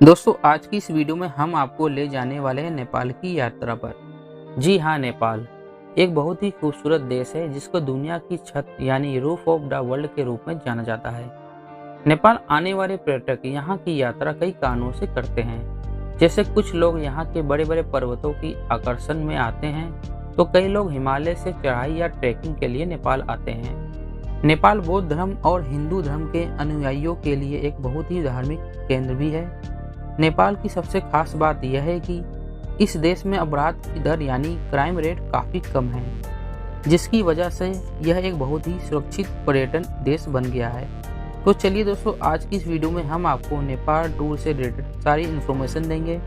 दोस्तों आज की इस वीडियो में हम आपको ले जाने वाले हैं नेपाल की यात्रा पर। जी हाँ, नेपाल एक बहुत ही खूबसूरत देश है जिसको दुनिया की छत यानी रूफ ऑफ द वर्ल्ड के रूप में जाना जाता है। नेपाल आने वाले पर्यटक यहाँ की यात्रा कई कारणों से करते हैं। जैसे कुछ लोग यहाँ के बड़े बड़े पर्वतों की आकर्षण में आते हैं, तो कई लोग हिमालय से चढ़ाई या ट्रैकिंग के लिए नेपाल आते हैं। नेपाल बौद्ध धर्म और हिंदू धर्म के अनुयायियों के लिए एक बहुत ही धार्मिक केंद्र भी है। नेपाल की सबसे खास बात यह है कि इस देश में अपराध की दर यानी क्राइम रेट काफ़ी कम है, जिसकी वजह से यह एक बहुत ही सुरक्षित पर्यटन देश बन गया है। तो चलिए दोस्तों, आज की इस वीडियो में हम आपको नेपाल टूर से रिलेटेड सारी इन्फॉर्मेशन देंगे।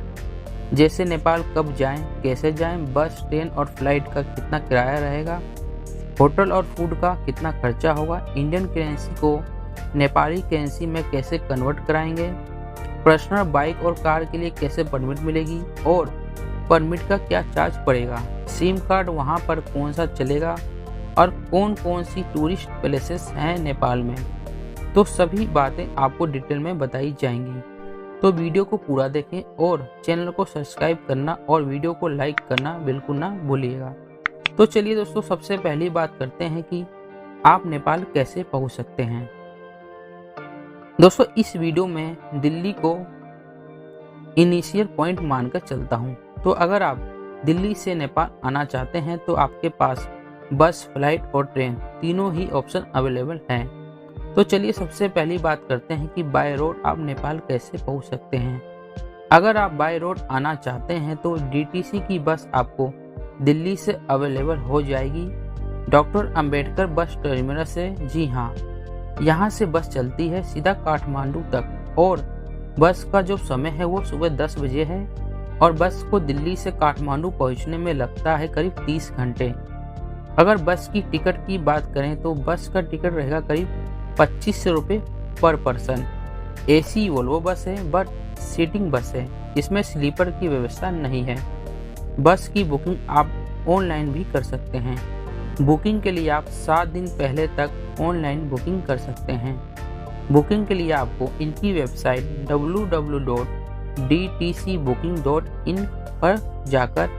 जैसे नेपाल कब जाएं, कैसे जाएं, बस, ट्रेन और फ्लाइट का कितना किराया रहेगा, होटल और फूड का कितना खर्चा होगा, इंडियन करेंसी को नेपाली करेंसी में कैसे कन्वर्ट कराएंगे, पर्सनल बाइक और कार के लिए कैसे परमिट मिलेगी और परमिट का क्या चार्ज पड़ेगा, सिम कार्ड वहां पर कौन सा चलेगा और कौन कौन सी टूरिस्ट प्लेसेस हैं नेपाल में, तो सभी बातें आपको डिटेल में बताई जाएंगी। तो वीडियो को पूरा देखें और चैनल को सब्सक्राइब करना और वीडियो को लाइक करना बिल्कुल ना भूलिएगा। तो चलिए दोस्तों, सबसे पहली बात करते हैं कि आप नेपाल कैसे पहुंच सकते हैं। दोस्तों इस वीडियो में दिल्ली को इनिशियल पॉइंट मानकर चलता हूं। तो अगर आप दिल्ली से नेपाल आना चाहते हैं तो आपके पास बस, फ्लाइट और ट्रेन तीनों ही ऑप्शन अवेलेबल हैं। तो चलिए सबसे पहली बात करते हैं कि बाय रोड आप नेपाल कैसे पहुंच सकते हैं। अगर आप बाय रोड आना चाहते हैं तो डीटीसी की बस आपको दिल्ली से अवेलेबल हो जाएगी, डॉक्टर अंबेडकर बस टर्मिनल से। जी हाँ, यहाँ से बस चलती है सीधा काठमांडू तक और बस का जो समय है वो सुबह 10 बजे है और बस को दिल्ली से काठमांडू पहुँचने में लगता है करीब 30 घंटे। अगर बस की टिकट की बात करें तो बस का टिकट रहेगा करीब 2500 रुपये पर पर्सन। एसी वोल्वो बस है बट सीटिंग बस है, इसमें स्लीपर की व्यवस्था नहीं है। बस की बुकिंग आप ऑनलाइन भी कर सकते हैं। बुकिंग के लिए आप 7 दिन पहले तक ऑनलाइन बुकिंग कर सकते हैं। बुकिंग के लिए आपको इनकी वेबसाइट www.dtcbooking.in पर जाकर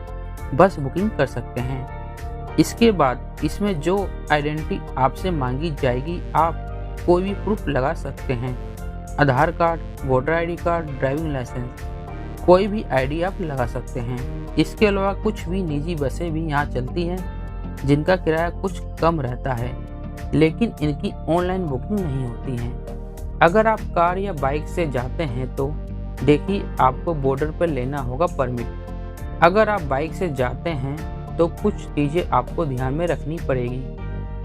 बस बुकिंग कर सकते हैं। इसके बाद इसमें जो आइडेंटिटी आपसे मांगी जाएगी, आप कोई भी प्रूफ लगा सकते हैं, Aadhaar card, voter ID card, driving licence, कोई भी आईडी आप लगा सकते हैं। इसके अलावा कुछ भी निजी बसें भी यहाँ चलती हैं जिनका किराया कुछ कम रहता है, लेकिन इनकी ऑनलाइन बुकिंग नहीं होती है। अगर आप कार या बाइक से जाते हैं तो देखिए आपको बॉर्डर पर लेना होगा परमिट। अगर आप बाइक से जाते हैं तो कुछ चीज़ें आपको ध्यान में रखनी पड़ेगी।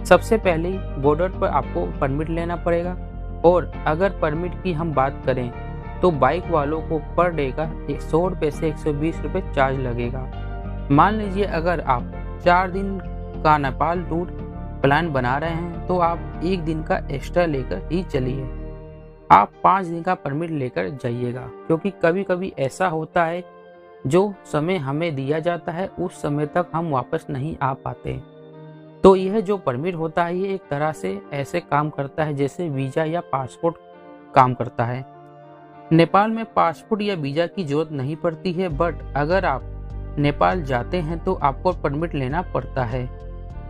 सबसे पहले बॉर्डर पर आपको परमिट लेना पड़ेगा और अगर परमिट की हम बात करें तो बाइक वालों को पर डे का 100 रुपये से 120 रुपये चार्ज लगेगा। मान लीजिए अगर आप 4 दिन का नेपाल टूर प्लान बना रहे हैं तो आप 1 दिन का एक्स्ट्रा लेकर ही चलिए। आप 5 दिन का परमिट लेकर जाइएगा, क्योंकि कभी कभी ऐसा होता है जो समय हमें दिया जाता है उस समय तक हम वापस नहीं आ पाते। तो यह जो परमिट होता है ये एक तरह से ऐसे काम करता है जैसे वीज़ा या पासपोर्ट काम करता है। नेपाल में पासपोर्ट या वीज़ा की जरूरत नहीं पड़ती है, बट अगर आप नेपाल जाते हैं तो आपको परमिट लेना पड़ता है।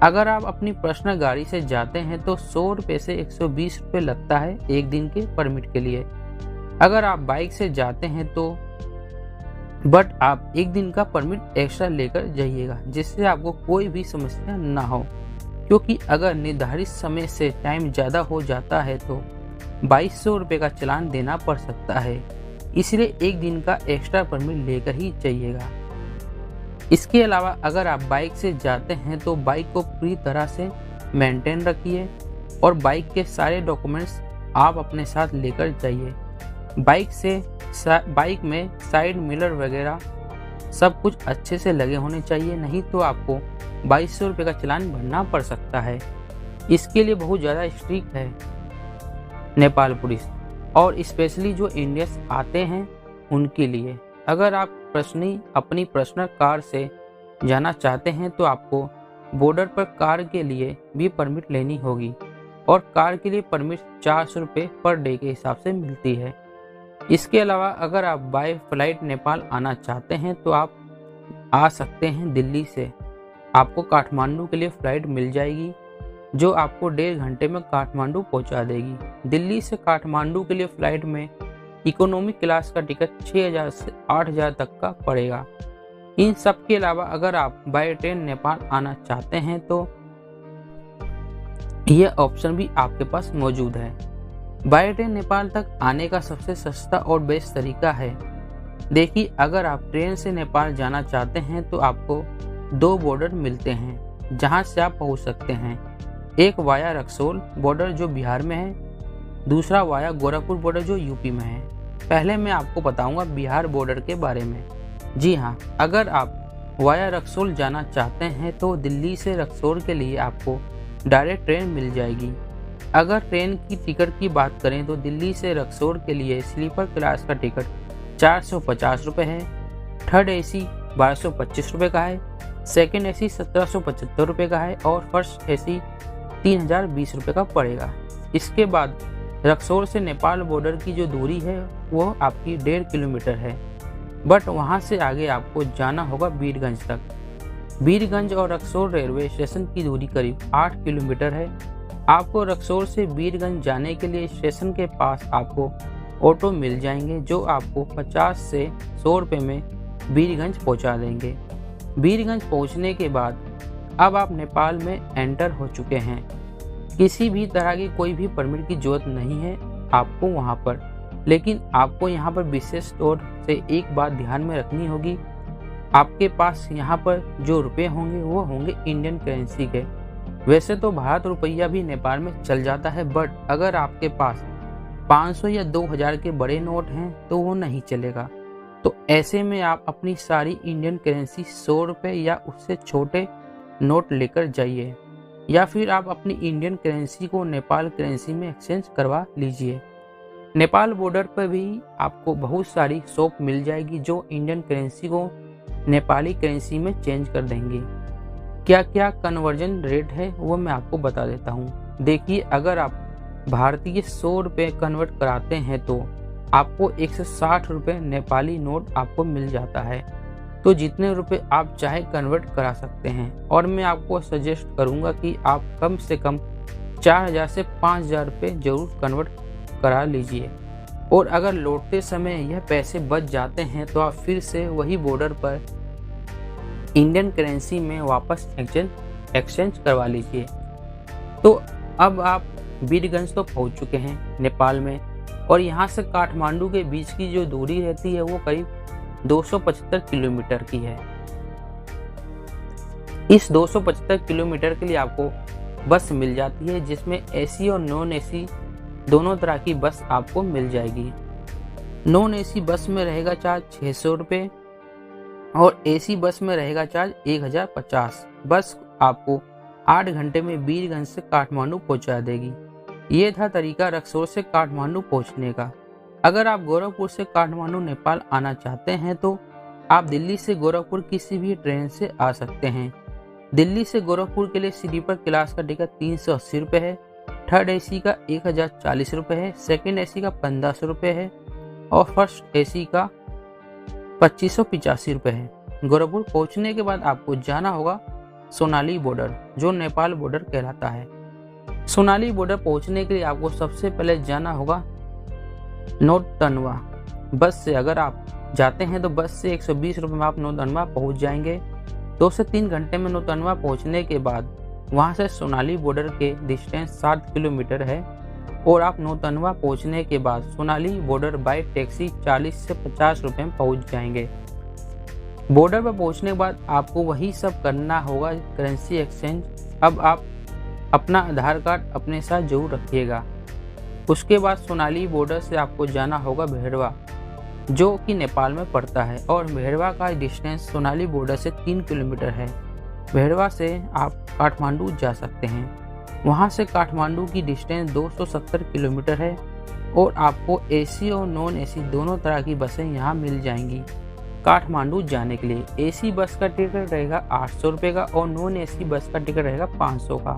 अगर आप अपनी पर्सनल गाड़ी से जाते हैं तो 100 रुपये से 120 रुपये लगता है 1 दिन के परमिट के लिए। अगर आप बाइक से जाते हैं तो बट आप 1 दिन का परमिट एक्स्ट्रा लेकर जाइएगा, जिससे आपको कोई भी समस्या ना हो, क्योंकि अगर निर्धारित समय से टाइम ज़्यादा हो जाता है तो 2200 रुपये का चालान देना पड़ सकता है। इसलिए 1 दिन का एक्स्ट्रा परमिट लेकर ही जाइएगा। इसके अलावा अगर आप बाइक से जाते हैं तो बाइक को पूरी तरह से मेंटेन रखिए और बाइक के सारे डॉक्यूमेंट्स आप अपने साथ लेकर जाइए। बाइक में साइड मिरर वगैरह सब कुछ अच्छे से लगे होने चाहिए, नहीं तो आपको 2200 रुपये का चालान भरना पड़ सकता है। इसके लिए बहुत ज़्यादा स्ट्रिक्ट है नेपाल पुलिस, और स्पेशली जो इंडियंस आते हैं उनके लिए। अगर आप अपनी पर्सनल कार से जाना चाहते हैं तो आपको बॉर्डर पर कार के लिए भी परमिट लेनी होगी और कार के लिए परमिट 400 रुपये पर डे के हिसाब से मिलती है। इसके अलावा अगर आप बाय फ्लाइट नेपाल आना चाहते हैं तो आप आ सकते हैं दिल्ली से। आपको काठमांडू के लिए फ़्लाइट मिल जाएगी जो आपको 1.5 घंटे में काठमांडू पहुंचा देगी। दिल्ली से काठमांडू के लिए फ़्लाइट में इकोनॉमी क्लास का टिकट 6,000 से 8,000 तक का पड़ेगा। इन सब के अलावा अगर आप बाय ट्रेन नेपाल आना चाहते हैं तो यह ऑप्शन भी आपके पास मौजूद है। बाय ट्रेन नेपाल तक आने का सबसे सस्ता और बेस्ट तरीका है। देखिए, अगर आप ट्रेन से नेपाल जाना चाहते हैं तो आपको 2 बॉर्डर मिलते हैं जहां से आप पहुंच सकते हैं। एक वाया रक्सौल बॉर्डर जो बिहार में है, दूसरा वाया गोरखपुर बॉर्डर जो यूपी में है। पहले मैं आपको बताऊंगा बिहार बॉर्डर के बारे में। जी हाँ, अगर आप वाया रक्सौल जाना चाहते हैं तो दिल्ली से रक्सौल के लिए आपको डायरेक्ट ट्रेन मिल जाएगी। अगर ट्रेन की टिकट की बात करें तो दिल्ली से रक्सौल के लिए स्लीपर क्लास का टिकट 450 रुपये है, थर्ड एसी 1225 रुपये का है, सेकेंड एसी 1775 रुपये का है और फर्स्ट एसी 3020 रुपये का पड़ेगा। इसके बाद रक्सौल से नेपाल बॉर्डर की जो दूरी है वो आपकी 1.5 किलोमीटर है, बट वहाँ से आगे आपको जाना होगा वीरगंज तक। वीरगंज और रक्सौल रेलवे स्टेशन की दूरी करीब 8 किलोमीटर है। आपको रक्सौल से वीरगंज जाने के लिए स्टेशन के पास आपको ऑटो मिल जाएंगे जो आपको 50 से 100 रुपये में वीरगंज पहुंचा देंगे। वीरगंज पहुंचने के बाद अब आप नेपाल में एंटर हो चुके हैं। किसी भी तरह की कोई भी परमिट की जरूरत नहीं है आपको वहां पर, लेकिन आपको यहाँ पर विशेष तौर से एक बात ध्यान में रखनी होगी। आपके पास यहाँ पर जो रुपए होंगे वो होंगे इंडियन करेंसी के। वैसे तो भारत रुपया भी नेपाल में चल जाता है, बट अगर आपके पास 500 या 2000 के बड़े नोट हैं तो वो नहीं चलेगा। तो ऐसे में आप अपनी सारी इंडियन करेंसी 100 रुपये या उससे छोटे नोट लेकर जाइए, या फिर आप अपनी इंडियन करेंसी को नेपाल करेंसी में एक्सचेंज करवा लीजिए। नेपाल बॉर्डर पर भी आपको बहुत सारी शॉप मिल जाएगी जो इंडियन करेंसी को नेपाली करेंसी में चेंज कर देंगे। क्या क्या कन्वर्जन रेट है वो मैं आपको बता देता हूँ। देखिए, अगर आप भारतीय 100 रुपये कन्वर्ट कराते हैं तो आपको 160 रुपये नेपाली नोट आपको मिल जाता है। तो जितने रुपए आप चाहे कन्वर्ट करा सकते हैं, और मैं आपको सजेस्ट करूंगा कि आप कम से कम 4,000 से 5,000 रुपये जरूर कन्वर्ट करा लीजिए। और अगर लौटते समय यह पैसे बच जाते हैं तो आप फिर से वही बॉर्डर पर इंडियन करेंसी में वापस एक्सचेंज करवा लीजिए। तो अब आप वीरगंज तो पहुंच चुके हैं नेपाल में, और यहाँ से काठमांडू के बीच की जो दूरी रहती है वो करीब 275 किलोमीटर की है। इस 275 किलोमीटर के लिए आपको बस मिल जाती है जिसमें एसी और नॉन एसी दोनों तरह की बस आपको मिल जाएगी। नॉन एसी बस में रहेगा चार्ज 600 रुपये और एसी बस में रहेगा चार्ज 1050। बस आपको 8 घंटे में वीरगंज से काठमांडू पहुंचा देगी। ये था तरीका रक्सौल से काठमांडू पहुंचने का। अगर आप गोरखपुर से काठमांडू नेपाल आना चाहते हैं तो आप दिल्ली से गोरखपुर किसी भी ट्रेन से आ सकते हैं। दिल्ली से गोरखपुर के लिए स्लीपर क्लास का टिकट 380 रुपये है, थर्ड एसी का 1040 रुपये है, सेकेंड एसी का 1500 रुपये है और फर्स्ट एसी का 2585 रुपये है। गोरखपुर पहुंचने के बाद आपको जाना होगा सोनाली बॉर्डर, जो नेपाल बॉर्डर कहलाता है। सोनाली बॉर्डर पहुंचने के लिए आपको सबसे पहले जाना होगा नौतनवा। बस से अगर आप जाते हैं तो बस से 120 रुपये में आप नौतनवा पहुंच जाएंगे। 2 से 3 घंटे में नौतनवा पहुंचने के बाद वहां से सोनाली बॉर्डर के डिस्टेंस 7 किलोमीटर है, और आप नौतनवा पहुंचने के बाद सोनाली बॉर्डर बाय टैक्सी 40 से 50 रुपये में पहुंच जाएंगे। बॉर्डर पर पहुंचने के बाद आपको वही सब करना होगा, करेंसी एक्सचेंज। अब आप अपना आधार कार्ड अपने साथ जरूर रखिएगा। उसके बाद सोनाली बॉर्डर से आपको जाना होगा भेड़वा, जो कि नेपाल में पड़ता है, और भेड़वा का डिस्टेंस सोनाली बॉर्डर से 3 किलोमीटर है। भेड़वा से आप काठमांडू जा सकते हैं। वहां से काठमांडू की डिस्टेंस 270 किलोमीटर है, और आपको एसी और नॉन एसी दोनों तरह की बसें यहाँ मिल जाएंगी काठमांडू जाने के लिए। एसी बस का टिकट रहेगा 800 रुपये का और नॉन एसी बस का टिकट रहेगा 500 का।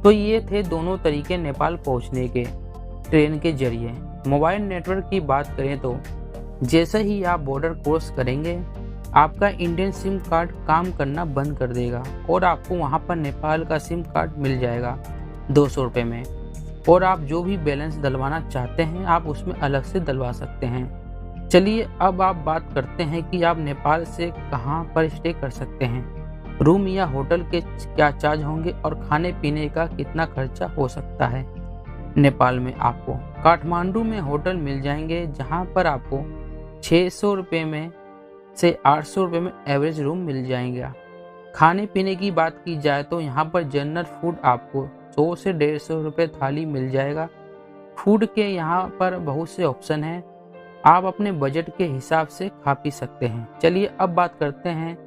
तो ये थे दोनों तरीके नेपाल पहुँचने के ट्रेन के जरिए। मोबाइल नेटवर्क की बात करें तो जैसे ही आप बॉर्डर क्रॉस करेंगे आपका इंडियन सिम कार्ड काम करना बंद कर देगा और आपको वहां पर नेपाल का सिम कार्ड मिल जाएगा 200 रुपये में। और आप जो भी बैलेंस डलवाना चाहते हैं आप उसमें अलग से डलवा सकते हैं। चलिए अब आप बात करते हैं कि आप नेपाल से कहां पर स्टे कर सकते हैं, रूम या होटल के क्या चार्ज होंगे और खाने पीने का कितना खर्चा हो सकता है। नेपाल में आपको काठमांडू में होटल मिल जाएंगे जहां पर आपको 600 रुपये में से 800 रुपये में एवरेज रूम मिल जाएगा। खाने पीने की बात की जाए तो यहाँ पर जनरल फूड आपको 100 से 150 रुपये थाली मिल जाएगा। फूड के यहाँ पर बहुत से ऑप्शन हैं, आप अपने बजट के हिसाब से खा पी सकते हैं। चलिए अब बात करते हैं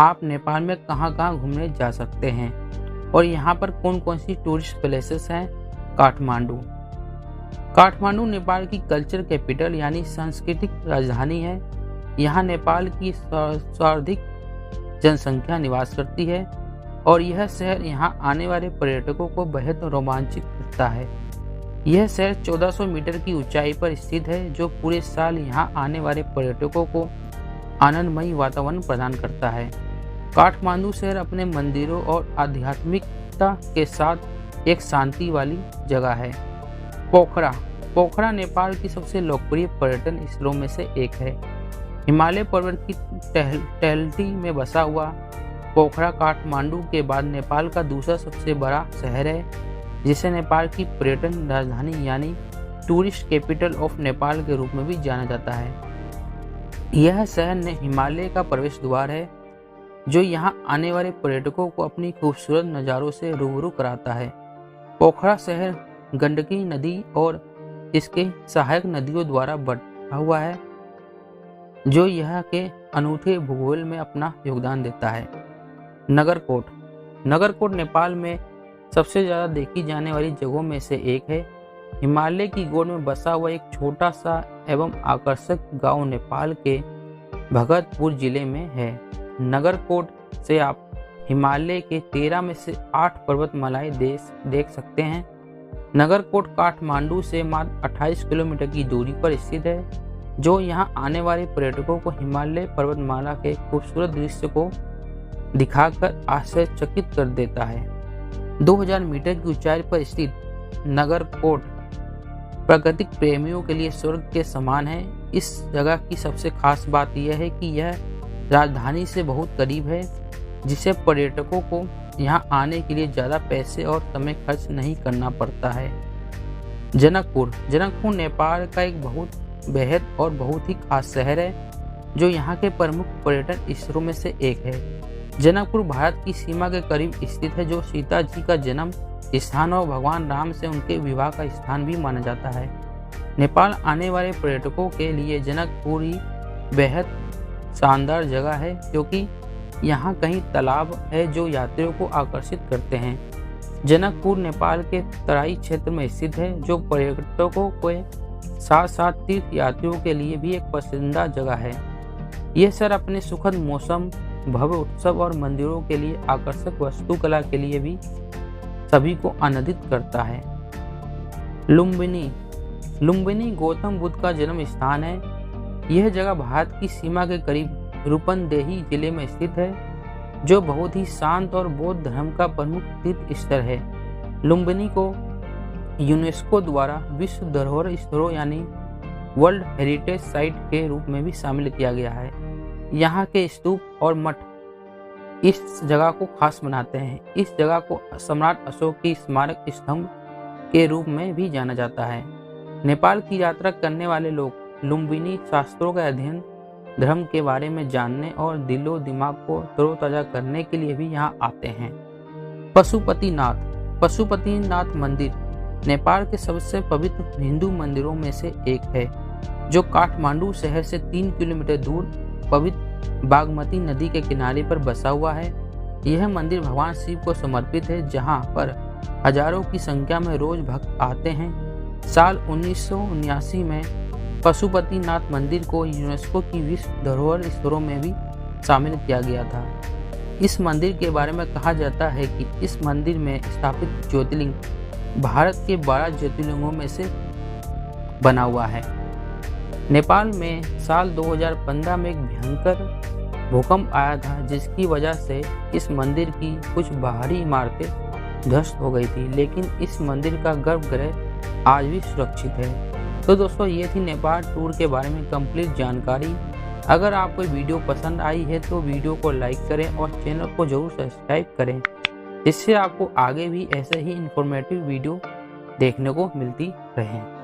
आप नेपाल में कहाँ कहाँ घूमने जा सकते हैं और यहाँ पर कौन कौन सी टूरिस्ट प्लेसेस हैं। काठमांडू नेपाल की कल्चर कैपिटल यानी सांस्कृतिक राजधानी है। यहाँ नेपाल की सर्वाधिक जनसंख्या निवास करती है और यह शहर यहाँ आने वाले पर्यटकों को बेहद रोमांचित करता है। यह शहर 1400 मीटर की ऊंचाई पर स्थित है जो पूरे साल यहाँ आने वाले पर्यटकों को आनंदमयी वातावरण प्रदान करता है। काठमांडू शहर अपने मंदिरों और आध्यात्मिकता के साथ एक शांति वाली जगह है। पोखरा नेपाल की सबसे लोकप्रिय पर्यटन स्थलों में से एक है। हिमालय पर्वत की तलहटी में बसा हुआ पोखरा काठमांडू के बाद नेपाल का दूसरा सबसे बड़ा शहर है, जिसे नेपाल की पर्यटन राजधानी यानी टूरिस्ट कैपिटल ऑफ नेपाल के रूप में भी जाना जाता है। यह शहर हिमालय का प्रवेश द्वार है जो यहाँ आने वाले पर्यटकों को अपनी खूबसूरत नज़ारों से रूबरू कराता है। पोखरा शहर गंडकी नदी और इसके सहायक नदियों द्वारा बटा हुआ है जो यहाँ के अनूठे भूगोल में अपना योगदान देता है। नगरकोट नेपाल में सबसे ज़्यादा देखी जाने वाली जगहों में से एक है। हिमालय की गोद में बसा हुआ एक छोटा सा एवं आकर्षक गांव नेपाल के भगतपुर जिले में है। नगरकोट से आप हिमालय के 13 में से 8 पर्वतमालाएं देख सकते हैं। नगरकोट काठमांडू से मात्र 28 किलोमीटर की दूरी पर स्थित है जो यहाँ आने वाले पर्यटकों को हिमालय पर्वतमाला के खूबसूरत दृश्य को दिखाकर आश्चर्यचकित कर देता है। 2000 मीटर की ऊंचाई पर स्थित नगरकोट प्राकृतिक प्रेमियों के लिए स्वर्ग के समान है। इस जगह की सबसे खास बात यह है कि यह राजधानी से बहुत करीब है, जिससे पर्यटकों को यहाँ आने के लिए ज़्यादा पैसे और समय खर्च नहीं करना पड़ता है। जनकपुर नेपाल का एक बेहद और बहुत ही खास शहर है जो यहाँ के प्रमुख पर्यटन स्थलों में से एक है। जनकपुर भारत की सीमा के करीब स्थित है जो सीता जी का जन्म स्थान और भगवान राम से उनके विवाह का स्थान भी माना जाता है। नेपाल आने वाले पर्यटकों के लिए जनकपुर ही बेहद शानदार जगह है क्योंकि यहाँ कई तालाब है जो यात्रियों को आकर्षित करते हैं। जनकपुर नेपाल के तराई क्षेत्र में स्थित है जो पर्यटकों के साथ साथ तीर्थ यात्रियों के लिए भी एक पसंदीदा जगह है। यह शहर अपने सुखद मौसम, भव्य उत्सव और मंदिरों के लिए आकर्षक वास्तुकला के लिए भी सभी को आनंदित करता है। लुम्बिनी गौतम बुद्ध का जन्म स्थान है। यह जगह भारत की सीमा के करीब रूपन्देही जिले में स्थित है जो बहुत ही शांत और बौद्ध धर्म का प्रमुख तीर्थ स्थल है। लुम्बिनी को यूनेस्को द्वारा विश्व धरोहर स्थलों यानी वर्ल्ड हेरिटेज साइट के रूप में भी शामिल किया गया है। यहाँ के स्तूप और मठ इस जगह को खास बनाते हैं। इस जगह को सम्राट अशोक की स्मारक स्तंभ के रूप में भी जाना जाता है। नेपाल की यात्रा करने वाले लोग लुम्बिनी शास्त्रों का अध्ययन, धर्म के बारे में जानने और दिलो दिमाग को तरोताजा करने के लिए भी यहाँ आते हैं। पशुपतिनाथ मंदिर नेपाल के सबसे पवित्र हिंदू मंदिरों में से एक है जो काठमांडू शहर से 3 किलोमीटर दूर पवित्र बागमती नदी के किनारे पर बसा हुआ है। यह मंदिर भगवान शिव को समर्पित है जहां पर हजारों की संख्या में रोज भक्त आते हैं। साल 1979 में पशुपतिनाथ मंदिर को यूनेस्को की विश्व धरोहर स्थलों में भी शामिल किया गया था। इस मंदिर के बारे में कहा जाता है कि इस मंदिर में स्थापित ज्योतिर्लिंग भारत के 12 ज्योतिर्लिंगों में से बना हुआ है। नेपाल में साल 2015 में एक भयंकर भूकंप आया था, जिसकी वजह से इस मंदिर की कुछ बाहरी इमारतें ध्वस्त हो गई थी, लेकिन इस मंदिर का गर्भगृह आज भी सुरक्षित है। तो दोस्तों, ये थी नेपाल टूर के बारे में कंप्लीट जानकारी। अगर आपको वीडियो पसंद आई है तो वीडियो को लाइक करें और चैनल को जरूर सब्सक्राइब करें, जिससे आपको आगे भी ऐसे ही इंफॉर्मेटिव वीडियो देखने को मिलती रहे।